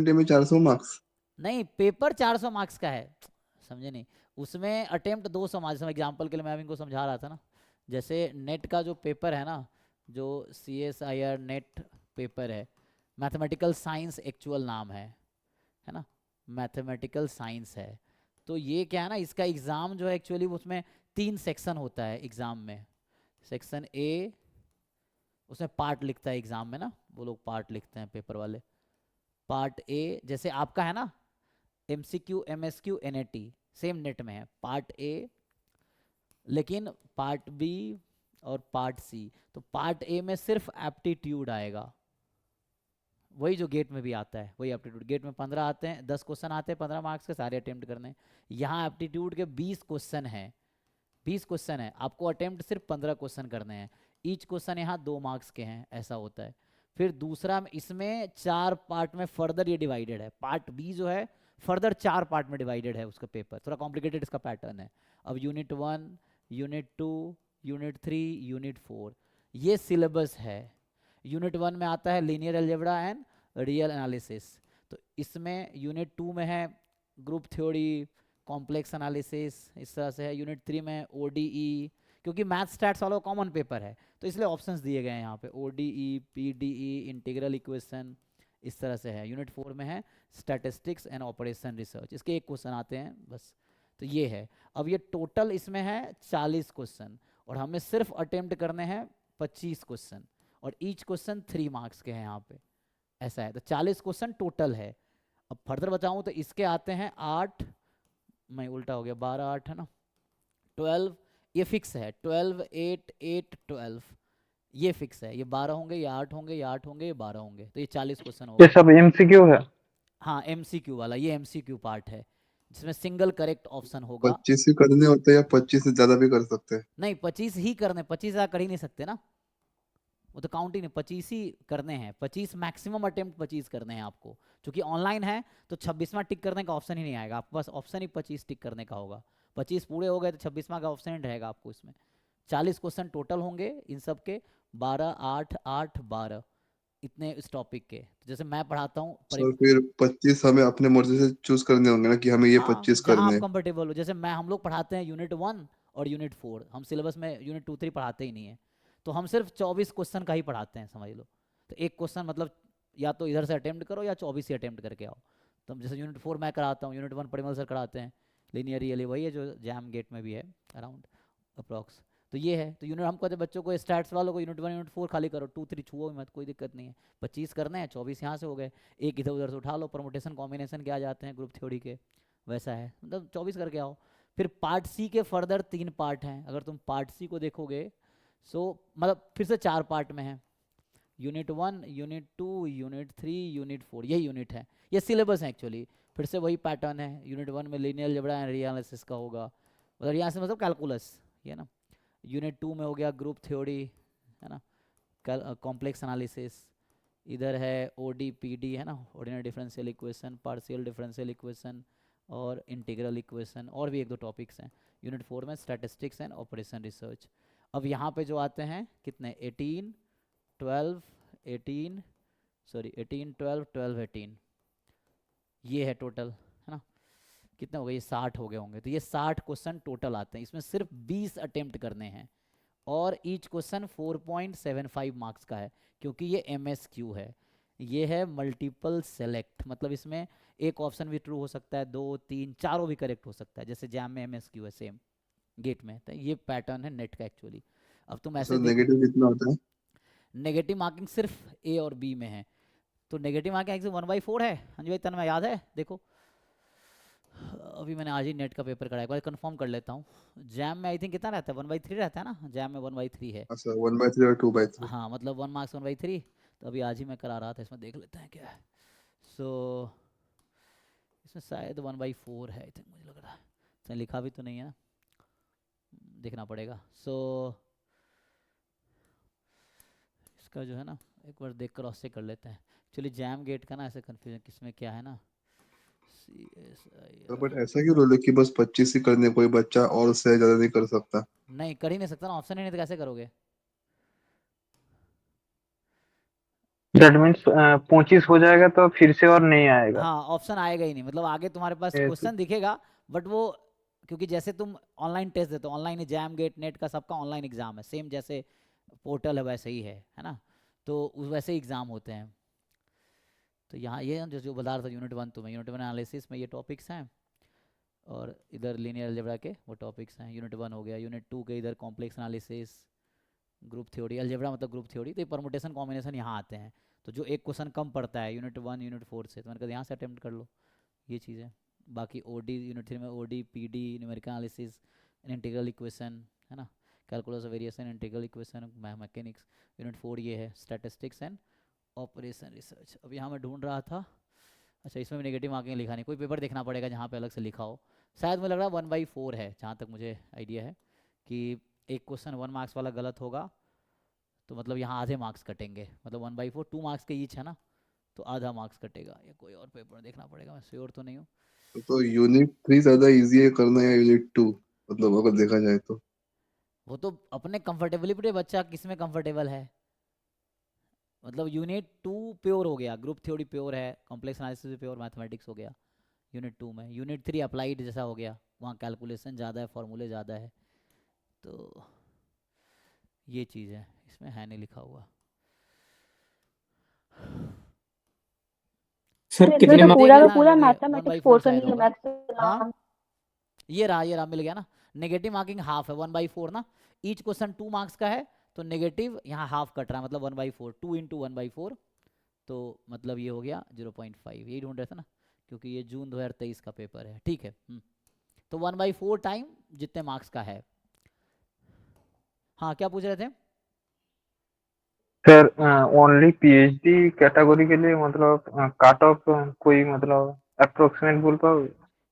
में 400 मार्क्स? नहीं, paper 400 marks का है, समझे नहीं। उसमें अटेम्प्ट 200 मार्क्स। एग्जाम्पल के लिए मैं अभी इनको समझा रहा था ना, जैसे नेट का जो पेपर है ना, जो CSIR नेट पेपर है, मैथमेटिकल साइंस एक्चुअल नाम है ना, मैथमेटिकल साइंस है। तो ये क्या है ना, इसका एग्ज़ाम जो है एक्चुअली उसमें 3 सेक्शन होता है एग्ज़ाम में। सेक्शन ए, उसमें पार्ट लिखता है एग्ज़ाम में ना, वो लोग पार्ट लिखते हैं पेपर वाले। पार्ट ए जैसे आपका है ना, MCQ MSQ NAT, same net में है पार्ट ए। लेकिन पार्ट बी और पार्ट सी, तो पार्ट ए में सिर्फ एप्टीट्यूड आएगा, वही जो गेट में भी आता है, वही एप्टीट्यूड। गेट में 15 आते हैं, 10 क्वेश्चन आते हैं 15 मार्क्स के, सारे अटेम्प्ट करने हैं। यहाँ एप्टीट्यूड के 20 क्वेश्चन हैं, 20 क्वेश्चन है, आपको अटेम्प्ट सिर्फ 15 क्वेश्चन करने हैं। ईच क्वेश्चन यहाँ 2 मार्क्स के हैं, ऐसा होता है। फिर दूसरा इसमें 4 पार्ट में फर्दर ये डिवाइडेड है। पार्ट बी जो है फर्दर 4 पार्ट में डिवाइडेड है उसका पेपर, थोड़ा कॉम्प्लिकेटेड इसका पैटर्न है। अब यूनिट 1, यूनिट 2, यूनिट 3, यूनिट 4, ये सिलेबस है। यूनिट 1 में आता है linear algebra and real analysis. तो इसमें यूनिट 2 में है ग्रुप थ्योरी, कॉम्प्लेक्स एनालिसिस, इस तरह से है। यूनिट 3 में ODE, क्योंकि मैथ स्टैट्स वाला कॉमन पेपर है तो इसलिए ऑप्शंस दिए गए हैं यहाँ पे, ODE, PDE, इंटीग्रल इक्वेशन, इस तरह से है। यूनिट 4 में है स्टैटिस्टिक्स एंड ऑपरेशन रिसर्च, इसके 1 क्वेश्चन आते हैं बस। तो ये है। अब ये टोटल इसमें है 40 क्वेश्चन, और हमें सिर्फ अटेम्प्ट करने हैं 25 क्वेश्चन, और ईच क्वेश्चन 3 मार्क्स के हैं यहाँ पे, ऐसा है। तो 40 क्वेश्चन टोटल है। अब फर्दर बताऊँ तो इसके आते हैं 8, मैं उल्टा हो गया, 12 8 है ना, 12, ये फिक्स है, 12 8 8 12, ये फिक्स है। ये 12 होंगे, ये 8 होंगे, ये 8 होंगे, ये 12 होंगे, तो ये 40 क्वेश्चन हो ये गए। सब MCQ है? हाँ, MCQ वाला, ये MCQ पार्ट है जिसमें सिंगल करेक्ट ऑप्शन होगा। 25 ही करने होते हैं या 25 से ज्यादा भी कर सकते हैं? नहीं, 25 ही करने, 25 ज़्यादा कर ही नहीं सकते ना, वो तो काउंट ही नहीं, 25 ही करने हैं। 25 मैक्सिमम अटेम्प्ट 25 करने हैं आपको, क्योंकि ऑनलाइन है तो 26वां टिक करने का ऑप्शन ही नहीं आएगा, आपके पास ऑप्शन ही 25 टिक करने का होगा। 25 पूरे हो गए तो 26वां का ऑप्शन ही रहेगा आपको इसमें। 40 क्वेश्चन टोटल होंगे इन सब के, 12 8 8 12, इतने इस टॉपिक के। तो जैसे मैं पढ़ाता हूँ सर फिर 25 हमें अपने मर्जी से चूज करने होंगे ना कि हमें ये हाँ, 25 जहाँ करने आप हैं? कंफर्टेबल हो। जैसे हम लोग पढ़ाते हैं यूनिट 1 और यूनिट 4, हम सिलेबस में यूनिट 2 3 पढ़ाते ही नहीं है, तो हम सिर्फ 24 क्वेश्चन का ही पढ़ाते हैं, समझ लो। तो एक क्वेश्चन मतलब या तो इधर से अटेम्प्ट करो या 24 ही अटेम्प्ट करके आओ। तो जैसे यूनिट 4 मैं कराता हूँ, यूनिट 1 परिमल सर कराते हैं, लीनियर रियली वही है जो जैम गेट में भी है, अराउंड अप्रॉक्स। तो ये है। तो यूनिट हम कहते हैं बच्चों को, स्टैट्स वालों को, यूनिट 1 यूनिट 4 खाली करो, 2 3 छुओ मत, कोई दिक्कत नहीं है। 25 करने हैं, 24 यहाँ से हो गए, एक इधर उधर से उठा लो, परमुटेशन कॉम्बिनेशन के आ जाते हैं ग्रुप थ्योरी के, वैसा है। मतलब 24 करके आओ। फिर पार्ट सी के फर्दर 3 पार्ट हैं, अगर तुम पार्ट सी को देखोगे, सो मतलब फिर से 4 पार्ट में है। यूनिट 1, यूनिट 2, यूनिट 3, यूनिट 4, यही यूनिट है, ये सिलेबस है एक्चुअली। फिर से वही पैटर्न है, यूनिट 1 में लीनियर अलजेब्रा एंड एनालिसिस का होगा, मतलब यहाँ से मतलब कैलकुलस, ये ना। यूनिट 2 में हो गया ग्रुप थ्योरी, है ना, कॉम्प्लेक्स एनालिसिस। इधर है ODPD, है ना, ordinary differential equation, partial differential equation, और इंटीग्रल इक्वेशन, और भी 1 2 टॉपिक्स हैं। यूनिट 4 में स्टैटिस्टिक्स एंड ऑपरेशन रिसर्च। अब यहाँ पे जो आते हैं कितने, 18 12 18, सॉरी 18 12 12 18, ये है टोटल, है ना। कितने हो गए, ये 60 हो गए होंगे। तो ये 60 क्वेश्चन टोटल आते हैं, इसमें सिर्फ 20 अटेम्प्ट करने हैं, और ईच क्वेश्चन 4.75 मार्क्स का है, क्योंकि ये MSQ है। ये है मल्टीपल सेलेक्ट, मतलब इसमें एक ऑप्शन भी ट्रू हो सकता है, 2 3 चारों भी करेक्ट हो सकता है, जैसे जैम में MSQ है सेम, गेट में। तो ये पैटर्न है नेट का एक्चुअली। अब तुम ऐसे सर देखो, नेगेटिव कितना होता है? नेगेटिव मार्किंग सिर्फ A और B में है। तो नेगेटिव मार्किंग 1/4 है, हाँ जी भाई, तन में याद है देखो। अभी मैंने आज ही नेट का पेपर कराया, एक बार कंफर्म कर लेता हूँ। जैम में आई थिंक कितना रहता है, 1/3 रहता है ना, जैम में 1/3 है। अच्छा, 1/3 और 2/3? हाँ, मतलब 1 मार्क्स 1/3। तो अभी आज ही मैं करा रहा था, इसमें देख लेते हैं क्या है। सो इसमें शायद 1/4 है, आई थिंक, मुझे लग रहा है। इसमें लिखा भी तो नहीं है ना, देखना पड़ेगा। सो इसका जो है ना, एक बार देख क्रॉस चेक कर लेते हैं। एक्चुअली जैम गेट का ना ऐसे कन्फ्यूजन किसमें क्या है ना, तो CSIR। बट ऐसा क्यों रोल है कि बस 25 ही करने, कोई बच्चा और उससे ज्यादा नहीं कर सकता? नहीं, कर ही नहीं सकता ना, ऑप्शन ही नहीं तो कैसे करोगे। दैट मीन्स 25 हो जाएगा तो फिर से और नहीं आएगा। हाँ, ऑप्शन आएगा ही नहीं, मतलब आगे तुम्हारे पास ऐसे। क्वेश्चन दिखेगा, बट वो, क्योंकि जैसे तुम ऑनलाइन टेस्ट देते हो, ऑनलाइन एग्जाम, गेट नेट का सबका ऑनलाइन एग्जाम है, सेम जैसे पोर्टल है वैसे ही है ना, तो वैसे ही एग्जाम होते हैं। तो यहाँ ये जो जो बता रहा था यूनिट वन, तुम्हें यूनिट वन एनालिसिस में ये टॉपिक्स हैं, और इधर लीनियर अलजेब्रा के वो टॉपिक्स हैं। यूनिट वन हो गया, यूनिट टू के इधर complex analysis, group theory, algebra मतलब ग्रुप थ्योरी, तो ये परमुटेशन कॉम्बिनेशन यहाँ आते हैं। तो जो एक क्वेश्चन कम पड़ता है यूनिट वन यूनिट फोर से, तो मैंने कहा यहाँ से अटेम्प्ट कर लो, ये चीज़ है। बाकी ओडी यूनिट थ्री में OD, PD, numerical analysis, integral equation, है ना, calculus of variation, integral equation, mechanics. Unit four ये है, स्टैटिस्टिक्स एंड ऑपरेशन रिसर्च। अब यहाँ मैं ढूंढ रहा था, अच्छा इसमें भी नेगेटिव मार्किंग लिखा नहीं, कोई पेपर देखना पड़ेगा जहाँ पे अलग से लिखा हो। शायद मुझे लग रहा है 1/4 है, जहाँ तक मुझे आइडिया है, कि एक क्वेश्चन 1 मार्क्स वाला गलत होगा तो मतलब यहाँ आधे मार्क्स कटेंगे, मतलब 1/4, 2 मार्क्स के ईच है ना, तो आधा मार्क्स कटेगा। या कोई और पेपर देखना पड़ेगा, मैं श्योर तो नहीं हूँ। तो यूनिट 3 ज्यादा इजी है करना या यूनिट 2, मतलब अगर देखा जाए तो? वो तो अपने कंफर्टेबली पे बच्चा किस में कंफर्टेबल है, मतलब यूनिट टू प्योर हो गया, ग्रुप थ्योरी प्योर है, कॉम्प्लेक्स एनालिसिस प्योर, मैथमेटिक्स हो गया यूनिट टू में। यूनिट थ्री अप्लाइड जैसा हो गया, वहाँ कैलकुलेशन ज़्यादा है, फॉर्मूले ज़्यादा है, तो ये चीज़ है, इसमें है नहीं लिखा हुआ। सर इसमें कितने तो देख पूरा का लेना, पूरा ये one by mathematics four portion शायद ही है, होगा। मैथ्स हाँ, नाम। ये रहा मिल गया ना, नेगेटिव मार्किंग हाफ है 1/4 ना, ईच क्वेश्चन 2 मार्क्स का है, तो नेगेटिव यहाँ हाफ कट रहा है, मतलब 1/4, 2 × 1/4, तो मतलब ये हो गया 0.5, यही ढूंढ रहे थे ना, क्योंकि ये जून 2023 का पेपर है, ठीक है। तो 1/4 टाइम जितने मार्क्स का है। हाँ, क्या पूछ रहे थे? सर ओनली पीएचडी कैटेगरी के लिए मतलब कट ऑफ कोई मतलब अप्रोक्सीमेट बोल पाओ?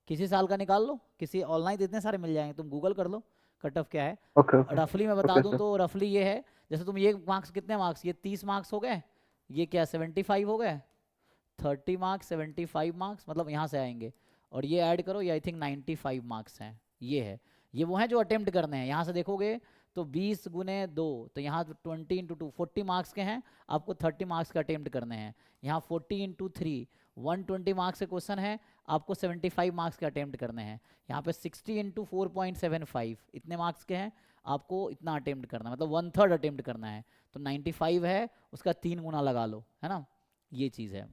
किसी साल का निकाल लो, किसी ऑनलाइन इतने सारे मिल जाएंगे, तुम गूगल कर लो कट ऑफ क्या है। Okay okay. रफली मैं बता ओके दूं सर। तो रफली ये है, जैसे तुम ये मार्क्स, कितने मार्क्स, ये 30 मार्क्स हो गए, ये क्या 75 हो गए, 30 मार्क्स 75 मार्क्स, मतलब यहाँ से आएंगे, और ये ऐड करो, ये आई थिंक 95 मार्क्स हैं, ये है। ये वो हैं जो अटेम्प्ट करने हैं, यहाँ से देखोगे तो 20 × 2, तो यहाँ 20 × 2 40 मार्क्स के हैं, आपको 30 मार्क्स का अटेम्प्ट करने हैं। यहाँ 40 × 3 120 मार्क्स के क्वेश्चन है, आपको 75 मार्क्स के अटेम्प्ट करने हैं। यहाँ पे 60 × 4.75 इतने मार्क्स के हैं, आपको इतना अटेम्प्ट करना है, मतलब 1/3 अटेम्प्ट करना है, तो 95 है, उसका 3 गुना लगा लो, है ना, ये चीज़ है।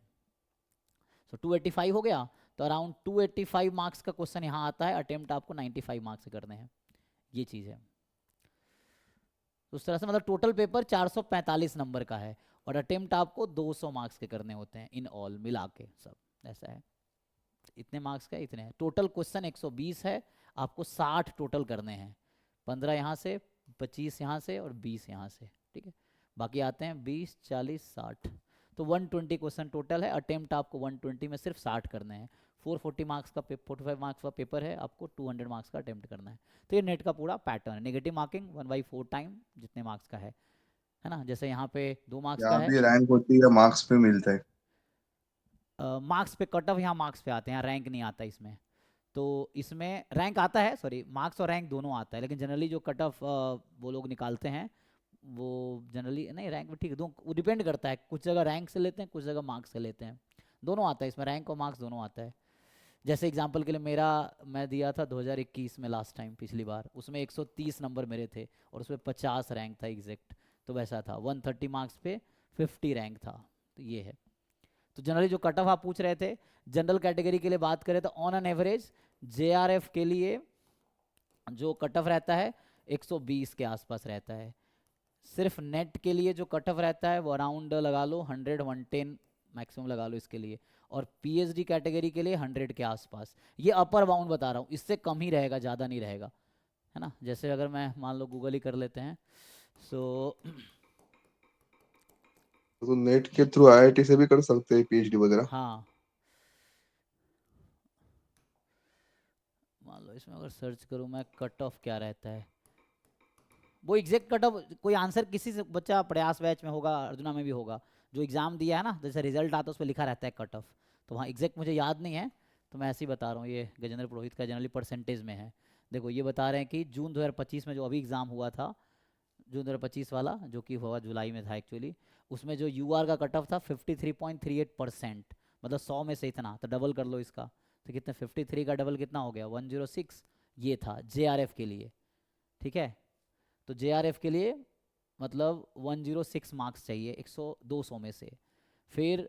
सो 285 हो गया, तो अराउंड 285 मार्क्स का क्वेश्चन यहाँ आता है, अटेम्प्ट आपको 95 मार्क्स से करने हैं, ये चीज़ है। उस तरह से मतलब टोटल पेपर 445 नंबर का है, और अटेम्प्ट आपको 200 मार्क्स के करने होते हैं इन ऑल मिला के सब, ऐसा है। इतने मार्क्स का इतने हैं, टोटल क्वेश्चन 120 है, आपको 60 टोटल करने हैं, 15 यहाँ से, 25 यहाँ से, और 20 यहाँ से, ठीक है। बाकी आते हैं 20, 40, 60, तो 120 क्वेश्चन टोटल है, अटेम्प्ट आपको 120 में सिर्फ 60 करने हैं। 440 मार्क्स का 45 मार्क्स का पेपर है, आपको 200 मार्क्स का अटेम्प्ट करना है। तो ये नेट का पूरा पैटर्न है, नेगेटिव मार्किंग 1/4 टाइम जितने मार्क्स का है ना, जैसे यहाँ पे 2 मार्क्स का यहाँ है। भी रैंक होती है या मार्क्स पे मिलता है? मार्क्स पे कट ऑफ, यहाँ मार्क्स पे आते हैं, यहाँ रैंक नहीं आता इसमें। तो इसमें रैंक आता है, सॉरी मार्क्स और रैंक दोनों आता है, लेकिन जनरली जो कट ऑफ वो लोग निकालते हैं, वो जनरली नहीं, रैंक भी ठीक है, वो डिपेंड करता है, कुछ जगह रैंक से लेते हैं, कुछ जगह मार्क्स से लेते हैं, दोनों आता है इसमें, रैंक और मार्क्स दोनों आता है। जैसे एग्जांपल के लिए मेरा, मैं दिया था 2021 में लास्ट टाइम, पिछली बार, उसमें 130 नंबर मेरे थे, और उसमें 50 रैंक था एग्जैक्ट, तो वैसा था 130 मार्क्स पे 50 रैंक था, तो ये है। तो जनरली जो कट ऑफ आप पूछ रहे थे, जनरल कैटेगरी के लिए बात करें तो ऑन एन एवरेज जेआरएफ के लिए जो कट ऑफ रहता है 120 के आसपास रहता है। सिर्फ नेट के लिए जो कट ऑफ रहता है वो अराउंड लगा लो 100 110 मैक्सिमम लगा लो इसके लिए, और पीएचडी कैटेगरी के लिए 100 के आसपास। ये अपर बाउंड बता रहा हूँ, इससे कम ही रहेगा, ज़्यादा नहीं रहेगा, है ना। जैसे अगर मैं मान लो गूगल ही कर लेते हैं, सो तो नेट के थ्रू आईआईटी से भी कर सकते हैं पीएचडी वगैरह? हाँ, मान लो इसमें अगर सर्च करूँ मैं कट ऑफ क्या रहता है, वो एग्जैक्ट कट ऑफ कोई आंसर किसी से बच्चा प्रयास बैच में होगा, अर्जुना में भी होगा, जो एग्जाम दिया है ना, जैसे रिजल्ट आता है उस पर लिखा रहता है कट ऑफ, तो वहाँ एग्जैक्ट मुझे याद नहीं है, तो मैं ऐसे ही बता रहा हूँ, ये गजेंद्र पुरोहित का जनरली परसेंटेज में है। देखो ये बता रहे हैं कि जून 2025 में जो अभी एग्ज़ाम हुआ था, जून 2025 वाला जो कि हुआ जुलाई में था एक्चुअली, उसमें जो यूआर का कट ऑफ था 53.38%, मतलब 100 में से इतना, तो डबल कर लो इसका, तो कितने 53 का डबल कितना हो गया 106, ये था जेआरएफ के लिए। ठीक है, तो जेआरएफ के लिए मतलब 106 मार्क्स चाहिए 100 200 में से। फिर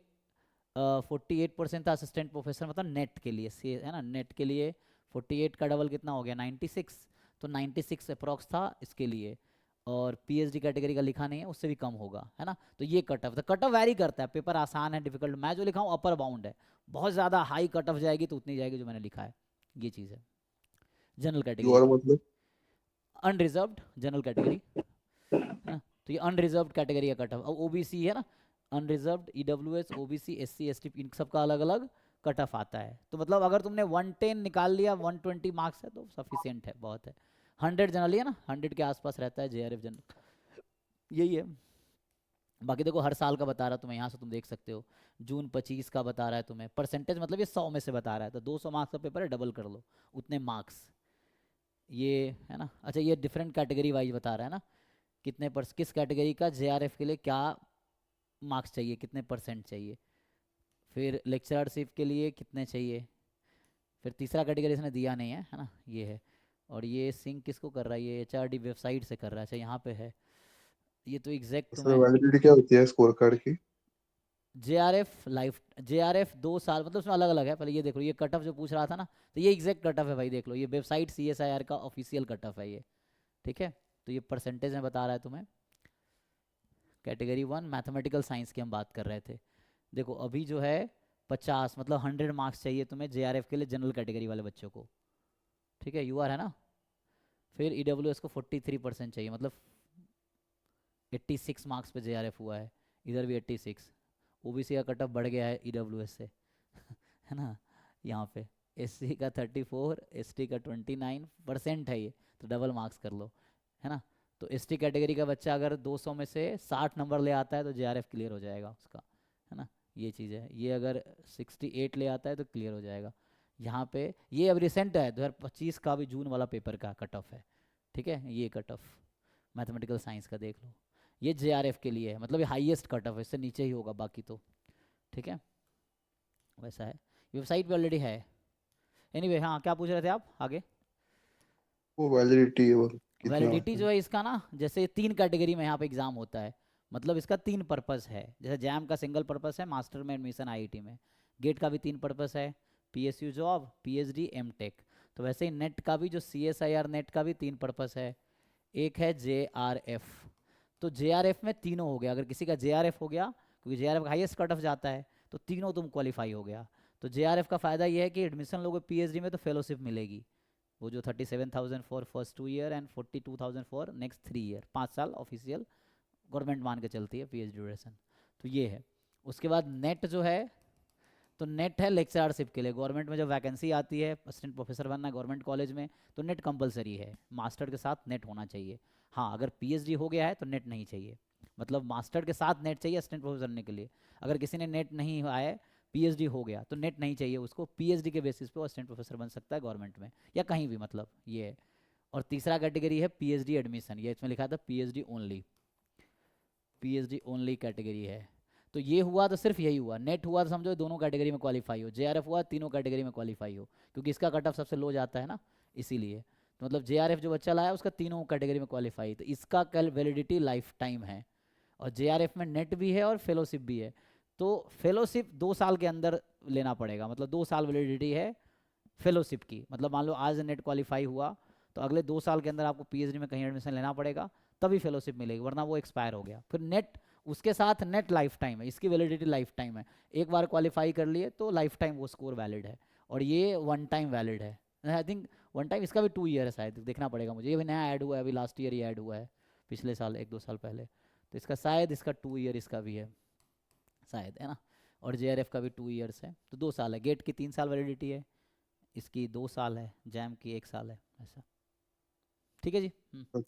48% था असिस्टेंट प्रोफेसर, मतलब नेट के लिए है ना, नेट के लिए 48 का डबल कितना हो गया 96, तो 96 अप्रॉक्स था इसके लिए। और पीएचडी कैटेगरी का लिखा नहीं है, उससे भी कम होगा, है ना। तो ये कट ऑफ, तो कट ऑफ वैरी करता है, पेपर आसान है डिफिकल्ट, मैं जो लिखा हूँ अपर बाउंड है, बहुत ज़्यादा हाई कट ऑफ जाएगी तो उतनी जाएगी जो मैंने लिखा है, ये चीज़ है जनरल यू कैटेगरी आर की। मतलब अनरिजर्व्ड जनरल कैटेगरी है ना, तो ये अनरिजर्व्ड कैटेगरी का कट ऑफ। अब ओबीसी है ना, unreserved, EWS, OBC, SC, ST, इन सब का अलग अलग कट ऑफ आता है। तो मतलब अगर तुमने 110 निकाल लिया, 120 मार्क्स है तो सफिशिएंट है, बहुत है। 100 जनरली है ना, 100 के आसपास रहता है जेआरएफ जनरल, यही है। बाकी देखो हर साल का बता रहा तुम्हें, यहाँ से तुम देख सकते हो, जून 25 का बता रहा है तुम्हें परसेंटेज, मतलब ये 100 में से बता रहा है, तो 200 मार्क्स का पेपर है, डबल कर लो उतने मार्क्स, ये है ना। अच्छा ये डिफरेंट कैटेगरी वाइज बता रहा है ना, कितने किस कैटेगरी का जेआरएफ के लिए क्या मार्क्स चाहिए, कितने परसेंट चाहिए, फिर लेक्चररशिप के लिए कितने चाहिए, फिर तीसरा कैटेगरी इसने दिया नहीं है ना, ये है। और ये सिंक किसको कर रहा है, ये एचआरडी वेबसाइट से कर रहा है, अच्छा यहाँ पे है, ये तो एग्जैक्ट इसमें तुम्हें वैलिडिटी क्या होती है स्कोर कार्ड की? जेआरएफ लाइफ, जेआरएफ 2 साल, मतलब उसमें अलग अलग है, पहले ये देख लो, ये कट ऑफ जो पूछ रहा था ना, तो ये एग्जैक्ट कट ऑफ है भाई, देख लो ये वेबसाइट सीएसआईआर का ऑफिशियल कट ऑफ है ये। ठीक है, तो ये परसेंटेज में बता रहा है तुम्हें। कैटेगरी 1 मैथमेटिकल साइंस की हम बात कर रहे थे, देखो अभी जो है 50, मतलब 100 मार्क्स चाहिए तुम्हें जेआरएफ के लिए जनरल कैटेगरी वाले बच्चों को। ठीक है, यूआर है ना, फिर ईडब्ल्यूएस को 43% चाहिए, मतलब 86 मार्क्स पे जेआरएफ हुआ है, इधर भी 86। ओबीसी का कट ऑफ बढ़ गया है ईडब्ल्यूएस से है ना, यहाँ पे एससी का 34, एसटी का 29% है ये, तो डबल मार्क्स कर लो, है ना। तो एसटी कैटेगरी का बच्चा अगर 200 में से 60 नंबर ले आता है तो जेआरएफ क्लियर हो जाएगा उसका, है ना, ये चीज़ है। ये अगर 68 ले आता है तो क्लियर हो जाएगा। यहाँ पे ये अब रिसेंट है 2025 का भी जून वाला पेपर का कट ऑफ है। ठीक है, ये कट ऑफ मैथमेटिकल साइंस का देख लो, ये जेआरएफ के लिए है, मतलब ये हाईएस्ट कट ऑफ है, इससे नीचे ही होगा बाकी तो। ठीक है, वैसा है, वेबसाइट पे ऑलरेडी है। एनीवे हाँ, क्या पूछ रहे थे आप आगे? वो वैलिडिटी वो कितना वैलिडिटी होता जो है? है इसका ना, जैसे 3 कैटेगरी में यहाँ पे एग्जाम होता है, मतलब इसका 3 पर्पस है, जैसे जैम का सिंगल पर्पस है, मास्टर में एडमिशन आईआईटी में, गेट का भी 3 पर्पस है, पीएसयू जॉब, पीएचडी, एमटेक। तो वैसे ही नेट का भी, जो सीएसआईआर नेट का भी 3 पर्पस है, एक है जेआरएफ। तो जेआरएफ में तीनों हो गया, अगर किसी का जेआरएफ हो गया, क्योंकि जेआरएफ का हाईएस्ट कट ऑफ जाता है, तो तीनों तुम क्वालिफाई हो गया। तो जेआरएफ का फ़ायदा ये है कि एडमिशन लोगों को पीएचडी में तो फेलोशिप मिलेगी, वो जो 37,000 for first 2 year and 42,000 for next 3 year, 5 साल ऑफिशियल गवर्नमेंट मान के चलती है पीएचडी ड्यूरेशन, तो ये है। उसके बाद नेट जो है, तो नेट है लेक्चरशिप के लिए, गवर्नमेंट में जब वैकेंसी आती है, असिस्टेंट प्रोफेसर बनना है गवर्नमेंट कॉलेज में, तो नेट कंपलसरी है, मास्टर के साथ नेट होना चाहिए। हाँ अगर पीएचडी हो गया है तो नेट नहीं चाहिए, मतलब मास्टर के साथ नेट चाहिए असिस्टेंट प्रोफेसर बनने के लिए। अगर किसी ने नेट नहीं आया, पीएचडी हो गया, तो नेट नहीं चाहिए उसको, पीएचडी के बेसिस पे वो असिस्टेंट प्रोफेसर बन सकता है गवर्नमेंट में या कहीं भी, मतलब ये है। और तीसरा कैटेगरी है पीएचडी एडमिशन, ये इसमें लिखा था PhD only, PhD only category है। तो ये हुआ तो सिर्फ यही हुआ, नेट हुआ तो समझो दोनों कैटेगरी में क्वालिफाई हो, जेआरएफ हुआ तीनों कैटेगरी में क्वालिफाई हो, क्योंकि इसका कट ऑफ सबसे लो जाता है ना, इसीलिए। तो मतलब जेआरएफ जो बच्चा लाया उसका तीनों कैटेगरी में क्वालिफाई, तो इसका कल वैलिडिटी लाइफ टाइम है। और जेआरएफ में नेट भी है और फेलोशिप भी है, तो फेलोशिप 2 साल के अंदर लेना पड़ेगा, मतलब 2 साल वैलिडिटी है फेलोशिप की, मतलब मान लो आज नेट क्वालिफाई हुआ तो अगले 2 साल के अंदर आपको पीएचडी में कहीं एडमिशन लेना पड़ेगा, तभी फेलोशिप मिलेगी, वरना वो एक्सपायर हो गया। फिर नेट उसके साथ नेट लाइफ टाइम है, इसकी वैलिडिटी लाइफ टाइम है, एक बार क्वालिफाई कर लिए तो लाइफ टाइम वो स्कोर वैलिड है। और ये 1 टाइम वैलिड है, आई थिंक 1 टाइम, इसका भी 2 ईयर है शायद, देखना पड़ेगा मुझे, ये भी नया ऐड हुआ है अभी, लास्ट ईयर ही ऐड हुआ है, पिछले साल 1-2 साल पहले, तो इसका शायद इसका 2 ईयर इसका भी है शायद, है ना। और जेआरएफ का भी 2 ईयर्स है, तो 2 साल है, गेट की 3 साल वैलिडिटी है, इसकी 2 साल है, जैम की 1 साल है, ऐसा। ठीक है जी।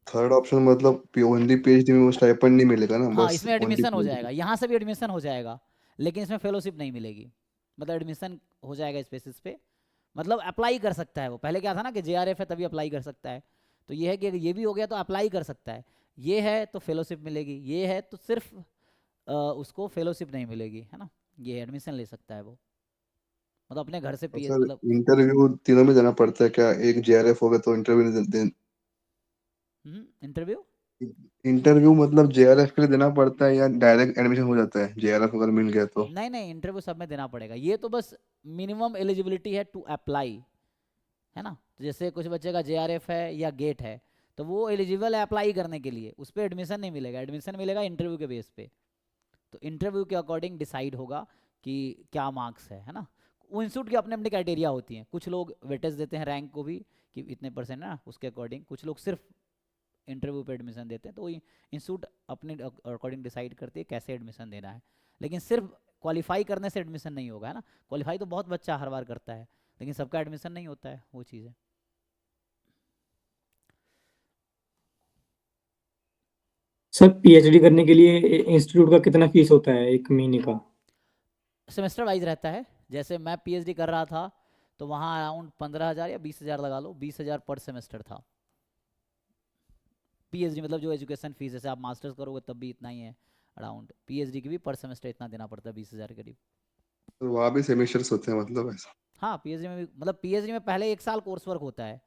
थर्ड ऑप्शन मतलब ओनली पीएचडी में वो स्टाइपेंड नहीं मिलेगा ना, हाँ बस इसमें ओनली एडमिशन हो पीएचडी? जाएगा, यहाँ से भी एडमिशन हो जाएगा, लेकिन इसमें फेलोशिप नहीं मिलेगी, मतलब एडमिशन हो जाएगा इस बेसिस पे, मतलब अप्लाई कर सकता है वो, पहले क्या था ना कि जेआरएफ है तभी अप्लाई कर सकता है, तो ये है कि अगर ये भी हो गया तो अप्लाई कर सकता है, ये है तो फेलोशिप मिलेगी, ये है तो सिर्फ उसको फेलोशिप नहीं मिलेगी, है ना। ये एडमिशन ले सकता है वो, मतलब अपने घर से और पी सर मतलब इंटरव्यू तीनों में देना पड़ता है क्या? एक जेआरएफ होगा तो इंटरव्यू इंटरव्यू। इंटरव्यू मतलब जेआरएफ के लिए देना पड़ता है या डायरेक्ट एडमिशन हो जाता है जेआरएफ अगर मिल गया तो? नहीं नहीं, इंटरव्यू सब में देना पड़ेगा, ये तो बस मिनिमम एलिजिबिलिटी है टू अप्लाई, है ना। तो जैसे कुछ बच्चे का जेआरएफ है या गेट है, तो वो एलिजिबल है अप्लाई करने के लिए, उस पर एडमिशन नहीं मिलेगा, एडमिशन मिलेगा इंटरव्यू के बेस पे। तो इंटरव्यू के अकॉर्डिंग डिसाइड होगा कि क्या मार्क्स है ना। वो इंस्टीट्यूट की अपने अपनी क्राइटेरिया होती हैं, कुछ लोग वेटेज देते हैं रैंक को भी कि इतने परसेंट ना, उसके अकॉर्डिंग कुछ लोग सिर्फ इंटरव्यू पे एडमिशन देते हैं। तो वही इंस्टीट्यूट अपने अकॉर्डिंग डिसाइड करती है कैसे एडमिशन देना है। लेकिन सिर्फ क्वालिफाई करने से एडमिशन नहीं होगा, है ना। क्वालिफाई तो बहुत बच्चा हर बार करता है, लेकिन सबका एडमिशन नहीं होता है, वो चीज़ है। सर पीएचडी करने के लिए इंस्टीट्यूट का कितना फीस होता है एक महीने का? सेमेस्टर वाइज रहता है, जैसे मैं पीएचडी कर रहा था तो वहाँ अराउंड 15,000 या 20,000 लगा लो, 20,000 पर सेमेस्टर था पीएचडी, मतलब जो एजुकेशन फीस, जैसे आप मास्टर्स करोगे तब भी इतना ही है अराउंड, पीएचडी की भी पर सेमेस्टर इतना देना पड़ता है, 20,000 के करीब। तो वहाँ भी सेमेस्टर्स होते हैं मतलब ऐसा? हाँ पीएचडी में भी, मतलब पीएचडी में पहले 1 साल कोर्स वर्क होता है,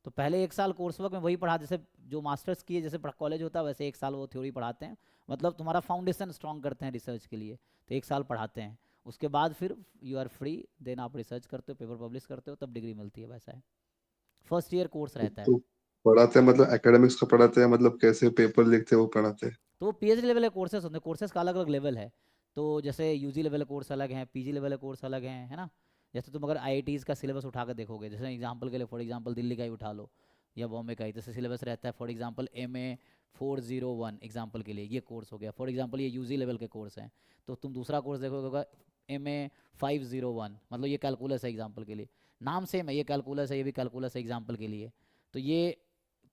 तो पहले 1 साल कोर्स वर्क में वही पढ़ा, जैसे जो मास्टर्स किए जैसे कॉलेज होता है वैसे 1 साल वो थ्योरी पढ़ाते हैं, मतलब तुम्हारा फाउंडेशन स्ट्रॉन्ग करते हैं रिसर्च के लिए, तो 1 साल पढ़ाते हैं। उसके बाद फिर यू आर फ्री, देन आप रिसर्च करते हो, पेपर पब्लिश करते हो, तब डिग्री मिलती है, वैसा है। फर्स्ट ईयर कोर्स रहता है। तो पढ़ाते हैं मतलब एकेडमिक्स का पढ़ाते हैं, मतलब कैसे पेपर लिखते हैं वो पढ़ाते हैं? तो वो पीएचडी लेवल के कोर्सेज होते हैं, कोर्सेज का अलग अलग लेवल है। तो जैसे यूजी लेवल के कोर्स अलग हैं, पीजी लेवल के कोर्स अलग हैं, है ना। जैसे तुम अगर आईआईटीज़ का सिलेबस उठा कर देखोगे, जैसे एग्जांपल के लिए फॉर एग्जांपल दिल्ली का ही उठा लो या बॉम्बे का ही, जैसे सिलेबस रहता है फॉर एग्जांपल MA 401 एग्जांपल के लिए ये कोर्स हो गया, फॉर एग्जांपल ये यूजी लेवल के कोर्स हैं। तो तुम दूसरा कोर्स देखोगे होगा MA 501, मतलब ये कैलकुलस है एग्जाम्पल के लिए, नाम सेम है, ये कैलकुलस है, ये भी कैलकुलस है एग्जाम्पल के लिए। तो ये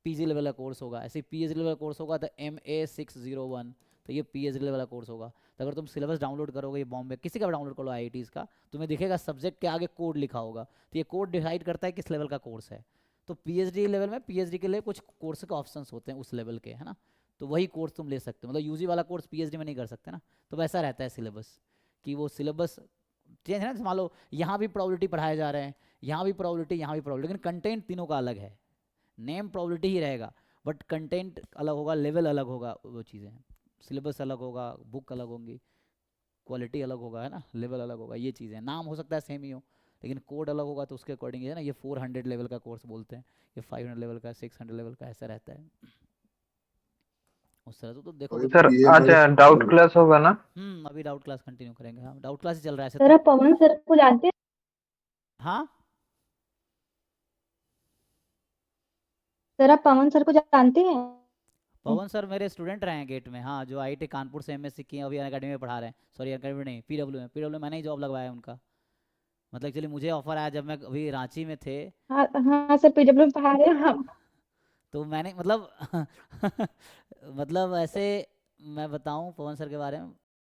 पीजी लेवल का कोर्स होगा। ऐसे पीएचडी लेवल का कोर्स होगा तो MA 601, तो ये पीएचडी लेवल का कोर्स होगा। तो अगर तुम सिलेबस डाउनलोड करोगे, ये बॉम्बे किसी का भी डाउनलोड करो आईआईटीज़ का, तुम्हें दिखेगा सब्जेक्ट के आगे कोड लिखा होगा, तो ये कोड डिसाइड करता है किस लेवल का कोर्स है। तो पीएचडी लेवल में पीएचडी के लिए कुछ कोर्स के ऑप्शंस होते हैं उस लेवल के, है ना। तो वही कोर्स तुम ले सकते हो, मतलब यूजी वाला कोर्स पीएचडी में नहीं कर सकते ना। तो वैसा रहता है सिलेबस, कि वो सिलेबस चेंज है ना। मान लो यहाँ भी प्रोबेबिलिटी पढ़ाए जा रहे हैं, यहाँ भी प्रोबेबिलिटी, यहाँ भी प्रोबेबिलिटी, लेकिन कंटेंट तीनों का अलग है। नेम प्रोबेबिलिटी ही रहेगा, बट कंटेंट अलग होगा, लेवल अलग होगा, वो चीज़ें हैं। सिलेबस अलग होगा, बुक अलग होंगी, क्वालिटी अलग होगा, है ना, लेवल अलग होगा, ये चीज़ें। नाम हो सकता है सेम ही हो, लेकिन कोड अलग होगा, तो उसके अकॉर्डिंग है ना। ये 400 लेवल का कोर्स बोलते हैं, ये 500 लेवल का, 600 लेवल का, ऐसा रहता है उस तरह से। तो और देखोगे ये तो सर आज पीएम डाउट क्लास होगा ना? अभी डाउट क्लास कंटिन्यू करेंगे, हाँ डाउट क्लास ही चल रहा है ऐसे सर तो। आप पवन सर को जानते हैं? हाँ सर आप पवन सर को जानते हैं? पवन सर मेरे स्टूडेंट रहे हैं गेट में, हाँ, जो आईआईटी कानपुर से एमएससी किए हैं, अभी अकेडमी में पढ़ा रहे हैं। सॉरी अकेडमी नहीं, पीडब्ल्यू में मैंने ही जॉब लगवाया है उनका। मतलब एक्चुअली मुझे ऑफर आया जब मैं अभी रांची में थे, हाँ हाँ सर, पीडब्ल्यू में पढ़ा रहे हैं हम। तो मैंने मतलब मतलब ऐसे मैं बताऊं पवन सर के बारे में,